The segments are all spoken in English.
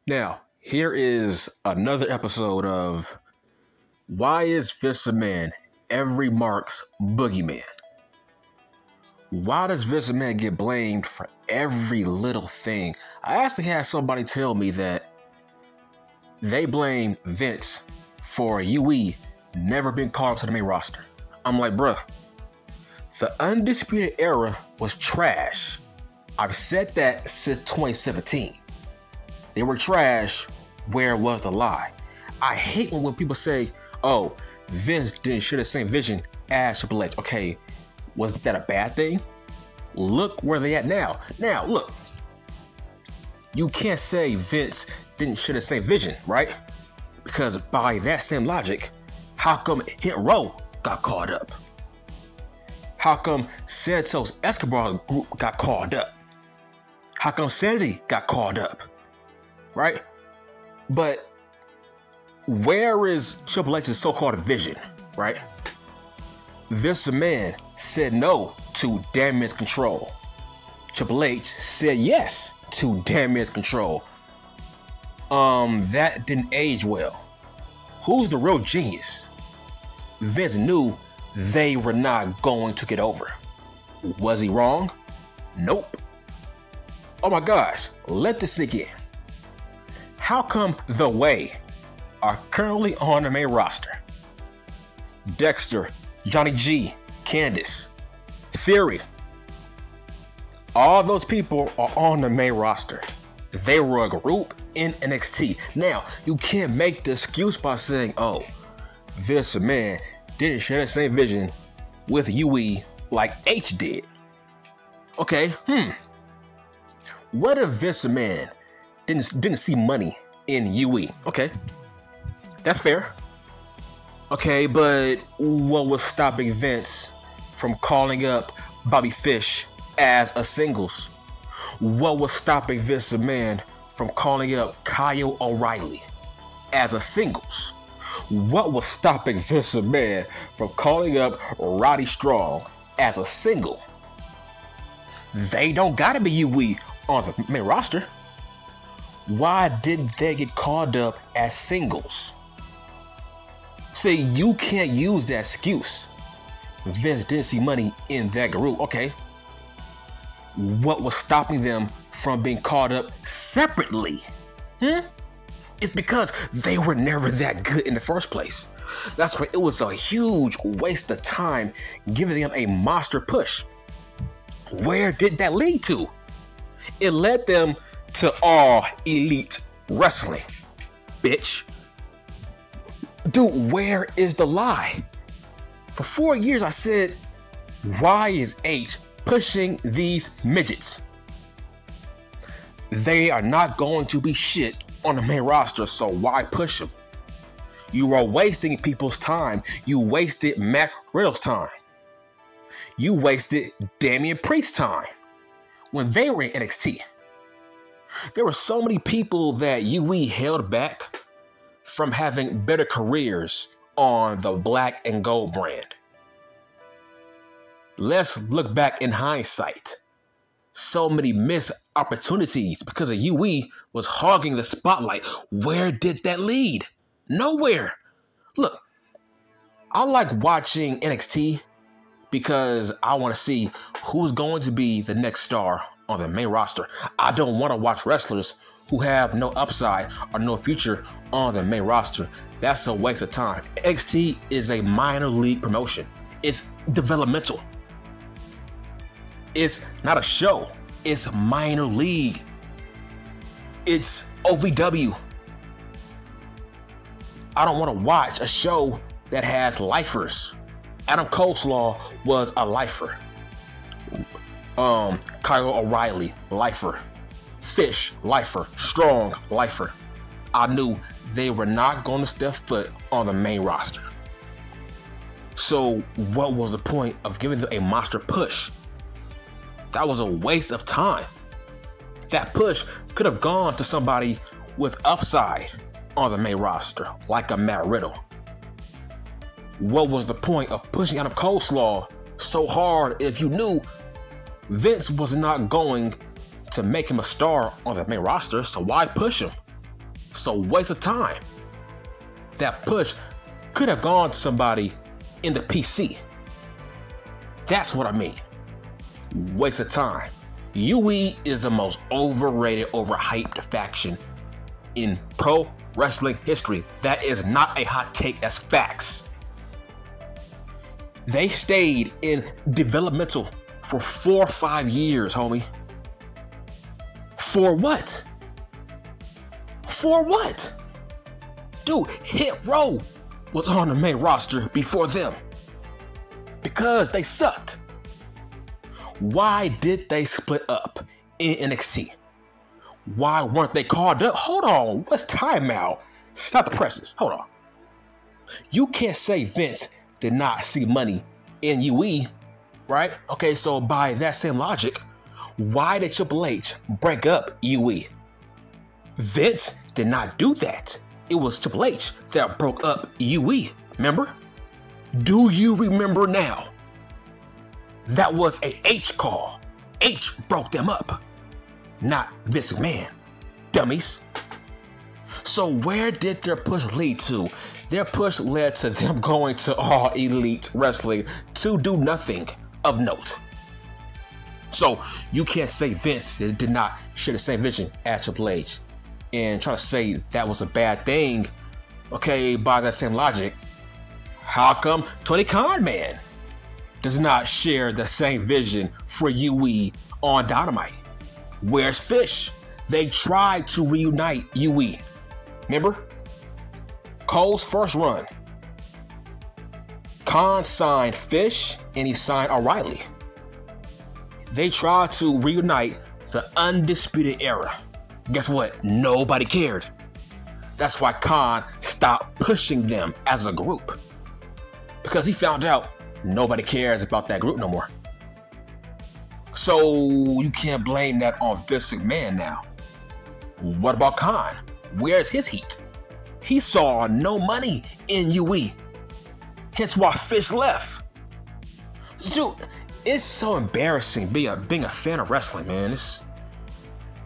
Now, here is another episode of Why is Vince McMahon every Mark's boogeyman? Why does Vince McMahon get blamed for every little thing? I actually had somebody tell me that they blame Vince for UE never been called up to the main roster. I'm like, bruh, the Undisputed Era was trash. I've said that since 2017. They were trash. Where was the lie? I hate when people say, oh, Vince didn't share the same vision as Triple H. Okay, was that a bad thing? Look where they at now. Now, look. You can't say Vince didn't share the same vision, right? Because by that same logic, how come Hit Row got called up? How come Santos Escobar's group got called up? How come Sanity got called up? Right? But where is Triple H's so-called vision, right? Vince McMahon said no to Damage Control. Triple H said yes to Damage Control. That didn't age well. Who's the real genius? Vince knew they were not going to get over. Was he wrong? Nope. Oh my gosh, let this sink in. How come The Way are currently on the main roster? Dexter, Johnny G, Candice, Theory. All those people are on the main roster. They were a group in NXT. Now, you can't make the excuse by saying, oh, Vince McMahon didn't share the same vision with UE like H did. Okay, What if Vince McMahon didn't see money in UE? Okay, that's fair. Okay, but what was stopping Vince from calling up Bobby Fish as a singles? What was stopping Vince McMahon from calling up Kyle O'Reilly as a singles? What was stopping Vince McMahon from calling up Roddy Strong as a single? They don't gotta be UE on the main roster. Why didn't they get called up as singles? See, you can't use that excuse. Vince didn't see money in that group. Okay. What was stopping them from being called up separately? It's because they were never that good in the first place. That's why it was a huge waste of time giving them a monster push. Where did that lead to? It led them to All Elite Wrestling, bitch. Dude, where is the lie? For 4 years I said, why is H pushing these midgets? They are not going to be shit on the main roster, so why push them? You are wasting people's time. You wasted Matt Riddle's time. You wasted Damian Priest's time when they were in NXT. There were so many people that UE held back from having better careers on the black and gold brand. Let's look back in hindsight. So many missed opportunities because of UE was hogging the spotlight. Where did that lead? Nowhere. Look, I like watching NXT because I want to see who's going to be the next star on the main roster. I don't want to watch wrestlers who have no upside or no future on the main roster. That's a waste of time. NXT is a minor league promotion. It's developmental. It's not a show. It's minor league. It's OVW. I don't want to watch a show that has lifers. Adam Coleslaw was a lifer. Kyle O'Reilly, lifer. Fish, lifer. Strong, lifer. I knew they were not going to step foot on the main roster. So what was the point of giving them a monster push? That was a waste of time. That push could have gone to somebody with upside on the main roster, like a Matt Riddle. What was the point of pushing Adam Coleslaw so hard if you knew Vince was not going to make him a star on the main roster? So why push him? So waste of time. That push could have gone to somebody in the PC. That's what I mean. Waste of time. UE is the most overrated, overhyped faction in pro wrestling history. That is not a hot take, that's facts. They stayed in developmental for 4 or 5 years, homie. For what? For what? Dude, Hit Row was on the main roster before them. Because they sucked. Why did they split up in NXT? Why weren't they called up? Hold on, what's timeout? Stop the presses, hold on. You can't say Vince did not see money in UE, right? Okay, so by that same logic, why did Triple H break up UE? Vince did not do that. It was Triple H that broke up UE, remember? Do you remember now? That was a H call. H broke them up, not Vince McMahon. Dummies. So where did their push lead to? Their push led to them going to All Elite Wrestling to do nothing of note. So you can't say Vince did not share the same vision as Triple H and try to say that was a bad thing. Okay, by that same logic, how come Tony Khan Man does not share the same vision for UE on Dynamite? Where's Fish? They tried to reunite UE. Remember? Cole's first run. Khan signed Fish and he signed O'Reilly. They tried to reunite the Undisputed Era. Guess what? Nobody cared. That's why Khan stopped pushing them as a group. Because he found out nobody cares about that group no more. So you can't blame that on Vince McMahon now. What about Khan? Where's his heat? He saw no money in UE. Hence why Fish left. Dude, it's so embarrassing being a fan of wrestling, man. It's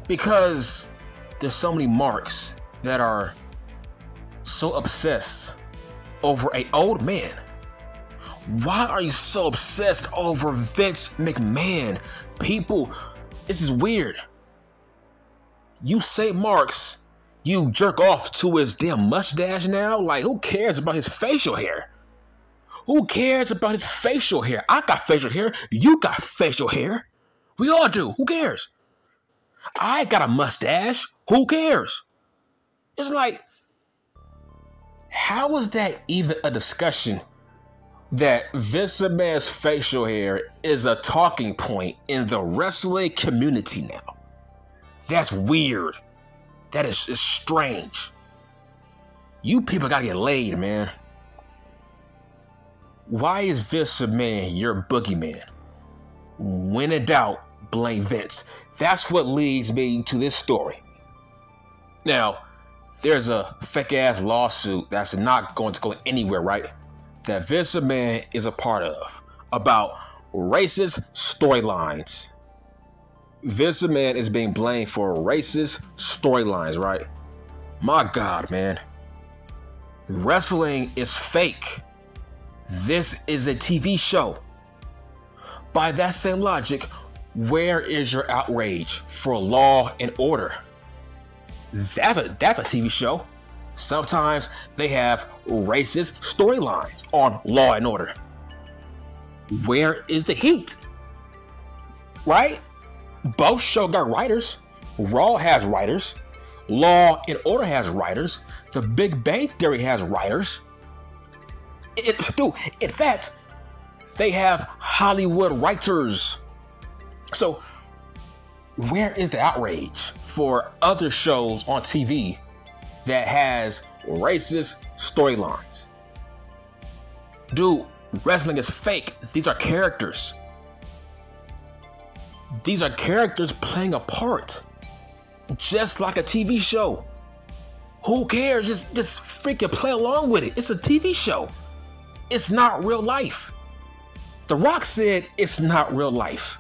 because there's so many marks that are so obsessed over an old man. Why are you so obsessed over Vince McMahon? People, this is weird. You say Marks, you jerk off to his damn mustache now? Like, who cares about his facial hair? Who cares about his facial hair? I got facial hair. You got facial hair. We all do. Who cares? I got a mustache. Who cares? It's like, how is that even a discussion that Vince McMahon's facial hair is a talking point in the wrestling community now? That's weird. That is strange. You people gotta get laid, man. Why is Vince McMahon your boogeyman? When in doubt, blame Vince. That's what leads me to this story. Now, there's a fake-ass lawsuit that's not going to go anywhere, right? That Vince McMahon is a part of about racist storylines. Vince McMahon is being blamed for racist storylines, right? My God, man. Wrestling is fake. This is a TV show. By that same logic, where is your outrage for Law and Order? That's a TV show. Sometimes they have racist storylines on Law and Order. Where is the heat? Right? Both shows got writers. Raw has writers. Law and Order has writers. The Big Bang Theory has writers. Dude, in fact, they have Hollywood writers. So, where is the outrage for other shows on TV that has racist storylines? Dude, wrestling is fake. These are characters. These are characters playing a part, just like a TV show. Who cares? Just freaking play along with it. It's a TV show. It's not real life. The Rock said it's not real life.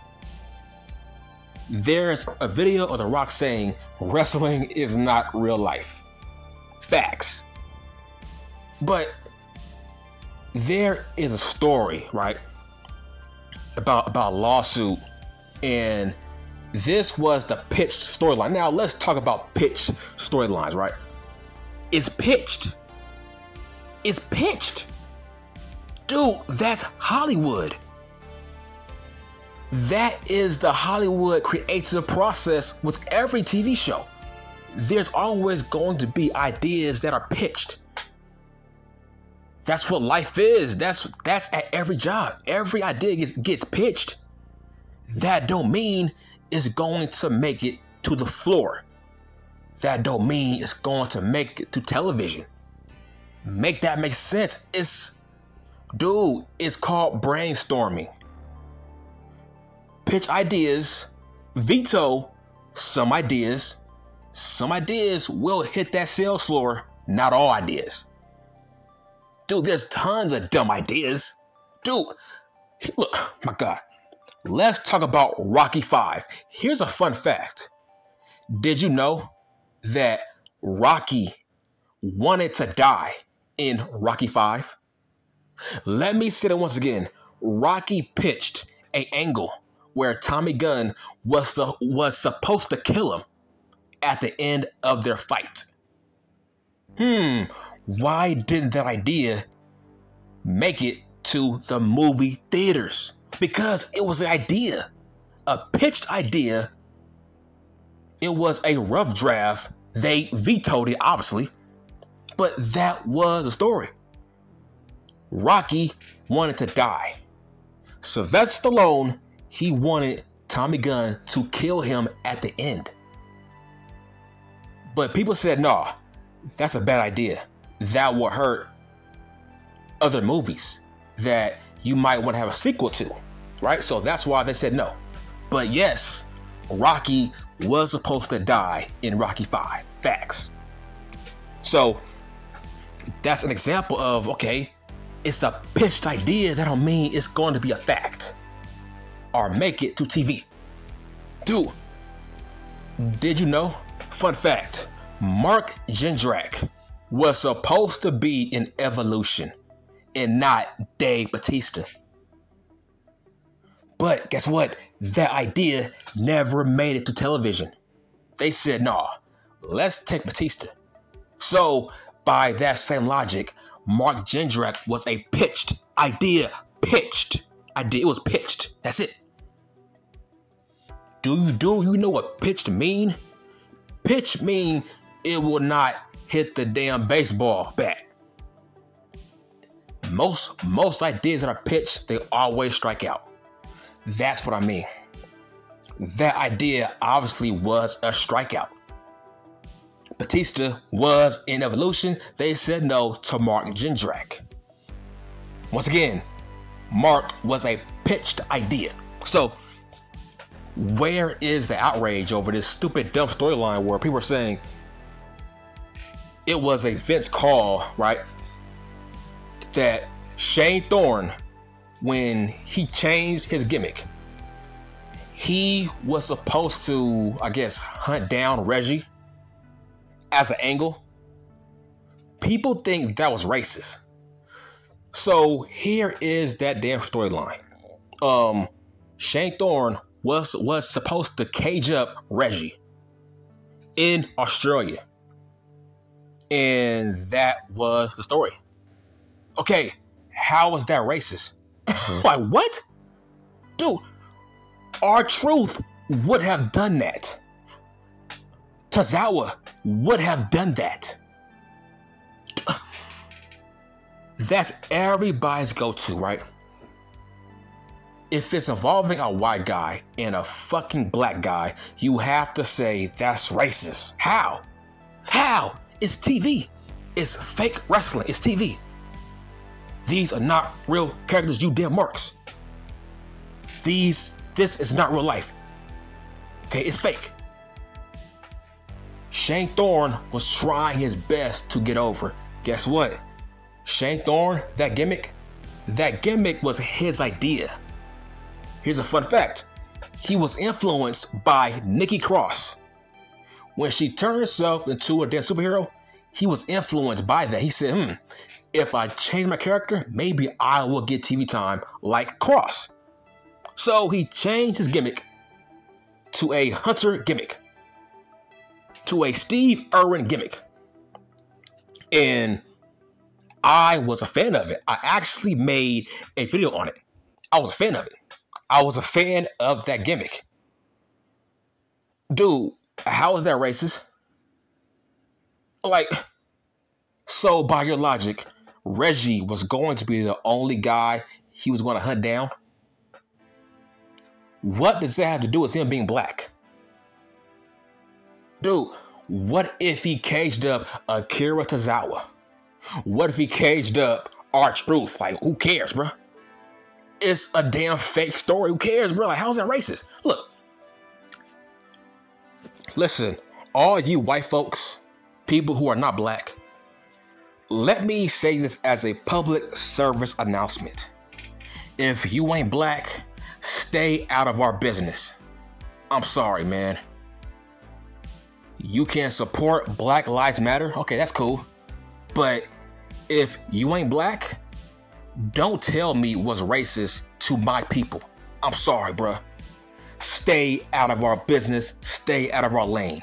There's a video of The Rock saying wrestling is not real life. Facts. But there is a story, right, about a lawsuit, and this was the pitched storyline. Now let's talk about pitched storylines, right? It's pitched. It's pitched. Dude, that's Hollywood. That is the Hollywood creative process with every TV show. There's always going to be ideas that are pitched. That's what life is. That's at every job. Every idea gets pitched. That don't mean it's going to make it to the floor. That don't mean it's going to make it to television. Make that make sense. It's called brainstorming. Pitch ideas, veto some ideas. Some ideas will hit that sales floor, not all ideas. Dude, there's tons of dumb ideas. Dude, look, my God. Let's talk about Rocky V. Here's a fun fact. Did you know that Rocky wanted to die in Rocky V? Let me say it once again. Rocky pitched an angle where Tommy Gunn was supposed to kill him at the end of their fight. Why didn't that idea make it to the movie theaters? Because it was an idea, a pitched idea. It was a rough draft. They vetoed it, obviously, but that was the story. Rocky wanted to die. Sylvester Stallone, he wanted Tommy Gunn to kill him at the end. But people said, no, that's a bad idea. That will hurt other movies that you might want to have a sequel to, right? So that's why they said no. But yes, Rocky was supposed to die in Rocky V. Facts. So that's an example of, okay, it's a pitched idea. That don't mean it's going to be a fact or make it to TV. Dude, did you know? Fun fact, Mark Jindrak was supposed to be in Evolution and not Dave Bautista. But guess what? That idea never made it to television. They said, nah, let's take Bautista. So by that same logic, Mark Jindrak was a pitched idea. It was pitched. That's it. Do you know what pitched mean? Pitch mean it will not hit the damn baseball bat. Most ideas that are pitched, they always strike out. That's what I mean. That idea obviously was a strikeout. Bautista was in Evolution. They said no to Mark Jindrak. Once again, Mark was a pitched idea. So where is the outrage over this stupid dumb storyline where people are saying it was a Vince call, right? That Shane Thorne, when he changed his gimmick, he was supposed to, I guess, hunt down Reggie as an angle. People think that was racist. So here is that damn storyline. Shane Thorne was supposed to cage up Reggie in Australia. And that was the story. Okay, how was that racist? Like, what? Dude, R-Truth would have done that. Tozawa would have done that. That's everybody's go-to, right? If it's involving a white guy and a fucking black guy, you have to say that's racist. How? How? It's TV. It's fake wrestling. It's TV. These are not real characters, you damn marks. This is not real life. Okay, it's fake. Shane Thorne was trying his best to get over. Guess what? Shane Thorne, that gimmick was his idea. Here's a fun fact. He was influenced by Nikki Cross. When she turned herself into a damn superhero, he was influenced by that. He said, if I change my character, maybe I will get TV time like Cross. So he changed his gimmick to a Hunter gimmick, to a Steve Irwin gimmick. And I was a fan of it. I actually made a video on it. I was a fan of it. I was a fan of that gimmick. Dude, how is that racist? Like, so by your logic, Reggie was going to be the only guy he was going to hunt down? What does that have to do with him being black? Dude, what if he caged up Akira Tozawa? What if he caged up R-Truth? Like, who cares, bro? It's a damn fake story. Who cares, bro? Like, how's that racist? Look. Listen, all you white folks, people who are not black, let me say this as a public service announcement. If you ain't black, stay out of our business. I'm sorry, man. You can support Black Lives Matter. Okay, that's cool. But if you ain't black, don't tell me what's racist to my people. I'm sorry, bruh. Stay out of our business. Stay out of our lane.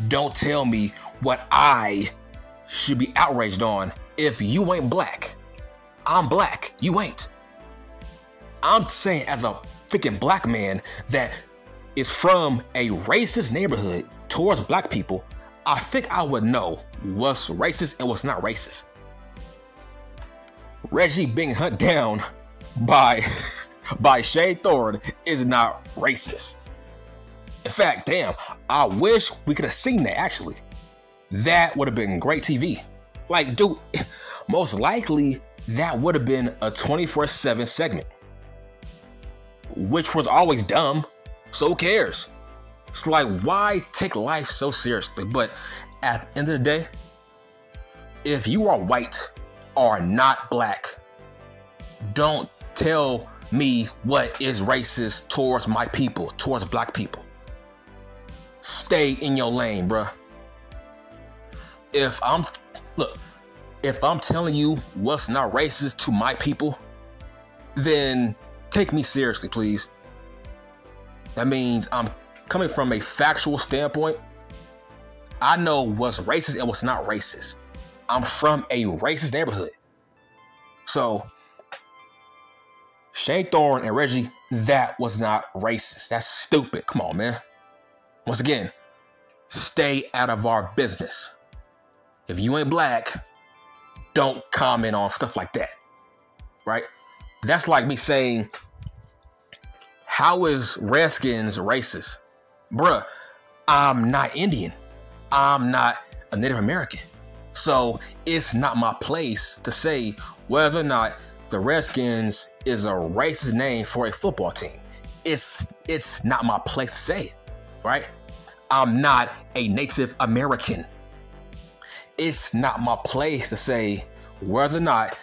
Don't tell me what I should be outraged on if you ain't black. I'm black. You ain't. I'm saying as a freaking black man that is from a racist neighborhood towards black people, I think I would know what's racist and what's not racist. Reggie being hunted down by Shane Thorne is not racist. In fact, damn, I wish we could have seen that actually. That would have been great TV. Like, dude, most likely that would have been a 24/7 segment. Which was always dumb, so who cares? It's like, why take life so seriously? But at the end of the day, if you are white or not black, don't tell me what is racist towards my people, towards black people. Stay in your lane, bruh. If I'm telling you what's not racist to my people, then take me seriously, please. That means I'm coming from a factual standpoint. I know what's racist and what's not racist. I'm from a racist neighborhood. So, Shane Thorne and Reggie, that was not racist. That's stupid. Come on, man. Once again, stay out of our business. If you ain't black, don't comment on stuff like that. Right? That's like me saying, how is Redskins racist? Bruh, I'm not Indian. I'm not a Native American. So it's not my place to say whether or not the Redskins is a racist name for a football team. It's not my place to say it, right? I'm not a Native American. It's not my place to say whether or not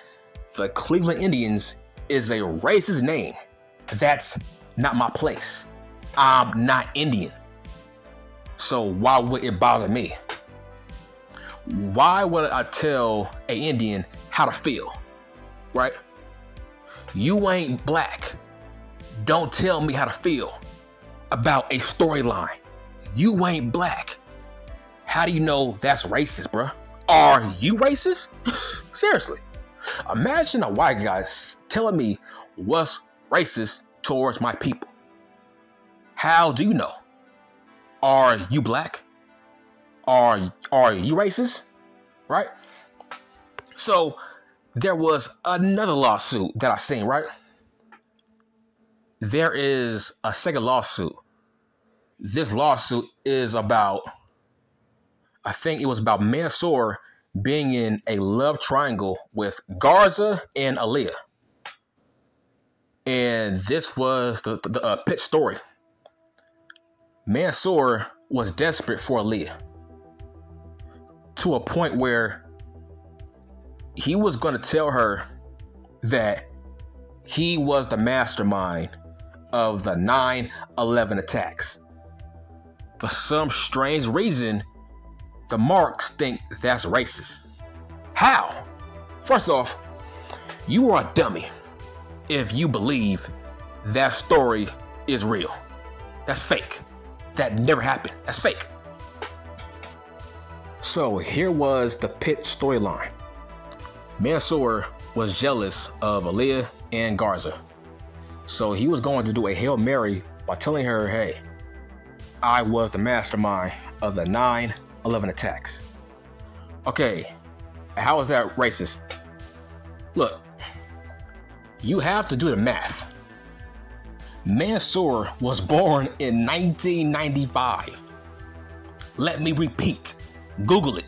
the Cleveland Indians is a racist name. That's not my place. I'm not Indian. So why would it bother me? Why would I tell an Indian how to feel? Right? You ain't black. Don't tell me how to feel about a storyline. You ain't black. How do you know that's racist, bruh? Are you racist? Seriously. Imagine a white guy telling me what's racist towards my people. How do you know? Are you black? Are you racist? Right? So there was another lawsuit that I seen, right? There is a second lawsuit. This lawsuit is about, I think it was about Mansoor being in a love triangle with Garza and Aaliyah. And this was the pit story. Mansoor was desperate for Aaliyah to a point where he was going to tell her that he was the mastermind of the 9/11 attacks. For some strange reason, the marks think that's racist. How? First off, you are a dummy if you believe that story is real. That's fake. That never happened. That's fake. So here was the pit storyline. Mansoor was jealous of Aaliyah and Garza. So he was going to do a Hail Mary by telling her, hey, I was the mastermind of the 9/11 attacks. Okay, how is that racist? Look, you have to do the math. Mansoor was born in 1995. Let me repeat. Google it.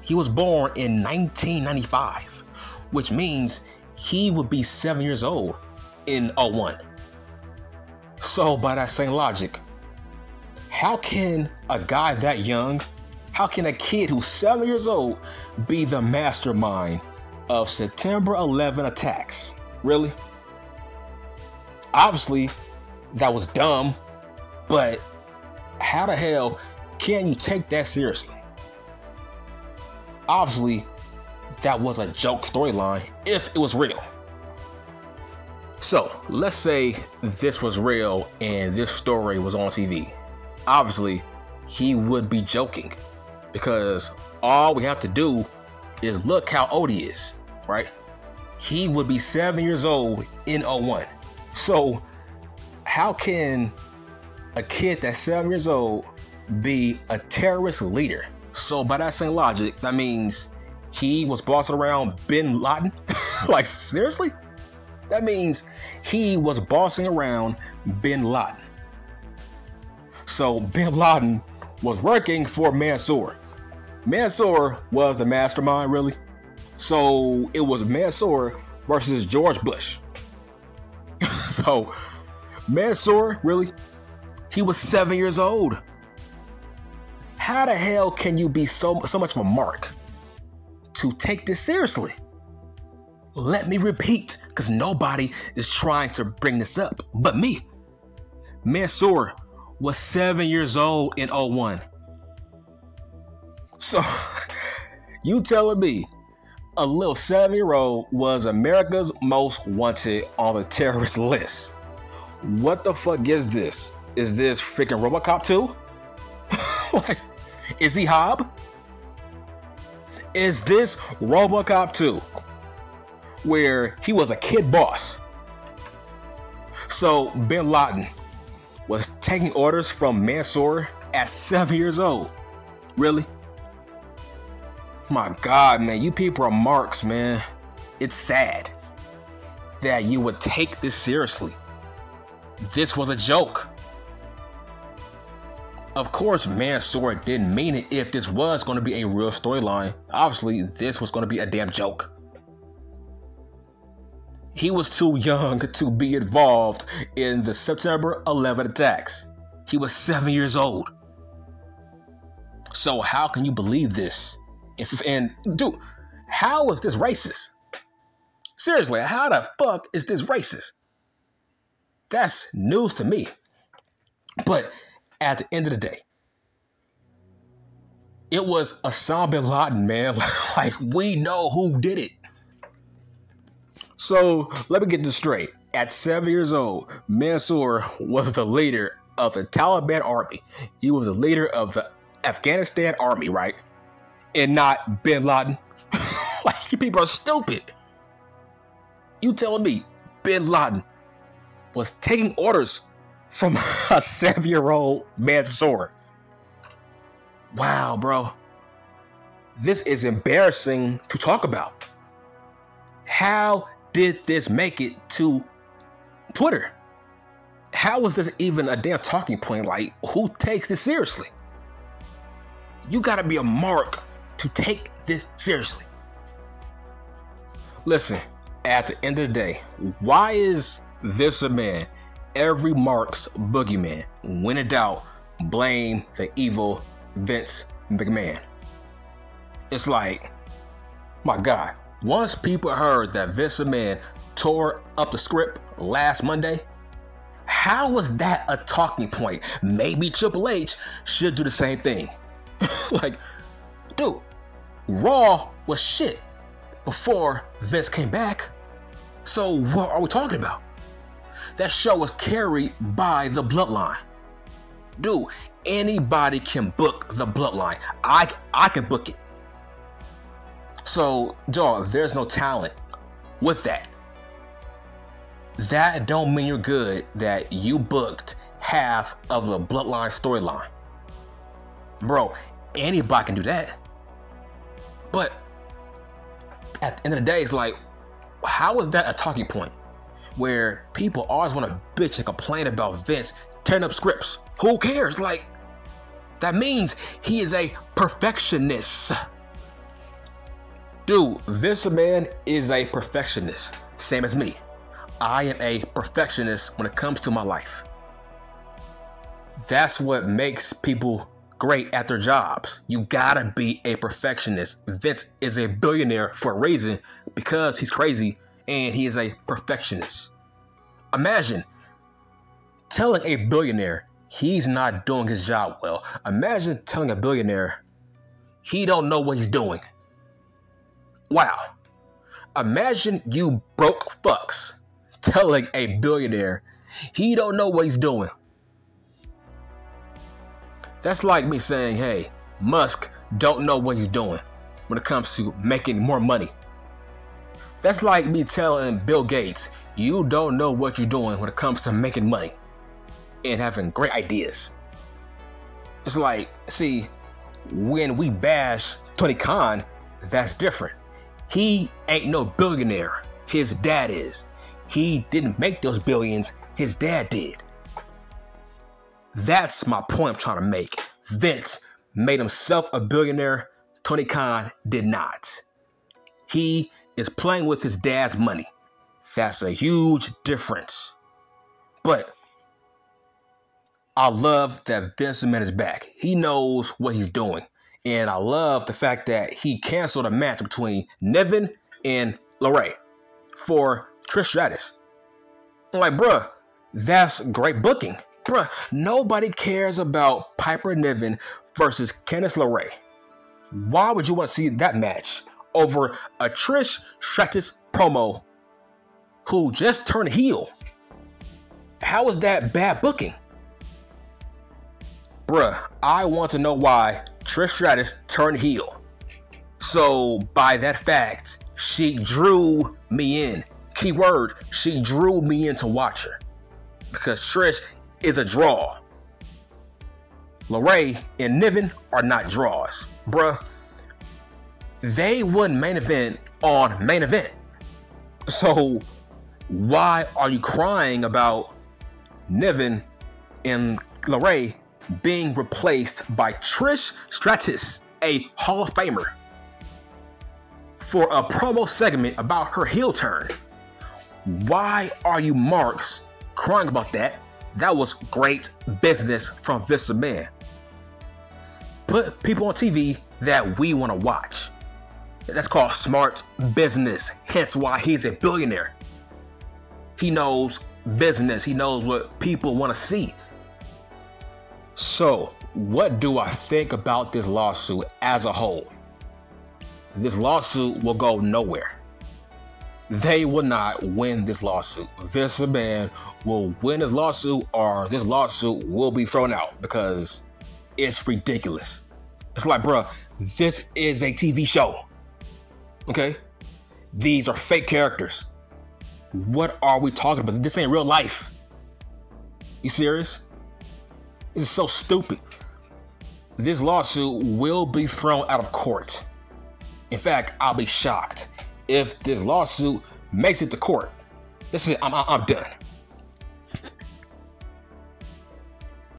He was born in 1995, which means he would be 7 years old in 01. So by that same logic, how can a guy that young, how can a kid who's 7 years old be the mastermind of September 11 attacks? Really? Obviously, that was dumb, but how the hell can you take that seriously? Obviously, that was a joke storyline if it was real. So, let's say this was real and this story was on TV. Obviously, he would be joking because all we have to do is look how old he is, right? He would be 7 years old in 01. So, how can a kid that's 7 years old be a terrorist leader? So by that same logic, that means he was bossing around bin Laden? Like, seriously? That means he was bossing around bin Laden. So bin Laden was working for Mansoor. Mansoor was the mastermind, really? So it was Mansoor versus George Bush. So Mansoor, really? He was 7 years old. How the hell can you be so much of a mark to take this seriously? Let me repeat, because nobody is trying to bring this up but me. Mansoor was 7 years old in 01. So, you telling me a little 7-year-old was America's most wanted on the terrorist list? What the fuck is this? Is this freaking RoboCop 2? Like, is he Hobb? Is this RoboCop 2? Where he was a kid boss. So bin Laden was taking orders from Mansoor at 7 years old. Really? My God, man, you people are marks, man. It's sad that you would take this seriously. This was a joke. Of course, Mansoor didn't mean it if this was going to be a real storyline. Obviously, this was going to be a damn joke. He was too young to be involved in the September 11 attacks. He was 7 years old. So how can you believe this? And dude, how is this racist? Seriously, how the fuck is this racist? That's news to me. But at the end of the day, it was Osama bin Laden, man. Like, we know who did it. So let me get this straight. At 7 years old, Mansoor was the leader of the Taliban army. He was the leader of the Afghanistan army, right? And not bin Laden. Like, you people are stupid. You telling me bin Laden was taking orders from a 7-year-old Mansoor? Wow, bro. This is embarrassing to talk about. How did this make it to Twitter? How was this even a damn talking point? Like, who takes this seriously? You gotta be a mark to take this seriously. Listen, at the end of the day, why is this a man every mark's boogeyman? When in doubt, blame the evil Vince McMahon. It's like, my God, once people heard that Vince McMahon tore up the script last Monday, how was that a talking point? Maybe Triple H should do the same thing. Like, Dude, Raw was shit before Vince came back. So what are we talking about? That show was carried by the Bloodline. Dude, anybody can book the Bloodline. I can book it. So, dog, there's no talent with that. That don't mean you're good that you booked half of the Bloodline storyline. Bro, anybody can do that. But at the end of the day, it's like, how is that a talking point? Where people always want to bitch and complain about Vince tearing up scripts. Who cares? Like, that means he is a perfectionist. Dude, Vince McMahon is a perfectionist. Same as me. I am a perfectionist when it comes to my life. That's what makes people great at their jobs. You gotta be a perfectionist. Vince is a billionaire for a reason, because he's crazy and he is a perfectionist. Imagine telling a billionaire he's not doing his job well. Imagine telling a billionaire he don't know what he's doing. Wow. Imagine you broke fucks telling a billionaire he don't know what he's doing. That's like me saying, hey, Musk don't know what he's doing when it comes to making more money. That's like me telling Bill Gates, you don't know what you're doing when it comes to making money and having great ideas. It's like, see, when we bash Tony Khan, that's different. He ain't no billionaire. His dad is. He didn't make those billions. His dad did. That's my point I'm trying to make. Vince made himself a billionaire. Tony Khan did not. He is playing with his dad's money. That's a huge difference. But I love that Vince McMahon is back. He knows what he's doing. And I love the fact that he canceled a match between Niven and LeRae for Trish Stratus. I'm like, bruh, that's great booking. Bruh, nobody cares about Piper Niven versus Candice LeRae. Why would you want to see that match over a Trish Stratus promo who just turned heel? How is that bad booking? Bruh, I want to know why Trish Stratus turned heel. So by that fact, she drew me in. Keyword, she drew me in to watch her. Because Trish is a draw. LeRae and Niven are not draws. Bruh, they wouldn't main event on main event. So why are you crying about Niven and LeRae being replaced by Trish Stratus, a Hall of Famer, for a promo segment about her heel turn? Why are you marks crying about that? That was great business from Vince McMahon. Put people on TV that we want to watch. That's called smart business. Hence why he's a billionaire. He knows business. He knows what people want to see. So, what do I think about this lawsuit as a whole? This lawsuit will go nowhere. They will not win this lawsuit. Vince McMahon will win this lawsuit, or this lawsuit will be thrown out because it's ridiculous. It's like, bro, this is a TV show. Okay? These are fake characters. What are we talking about? This ain't real life. You serious? This is so stupid. This lawsuit will be thrown out of court. In fact, I'll be shocked if this lawsuit makes it to court. This is I'm done.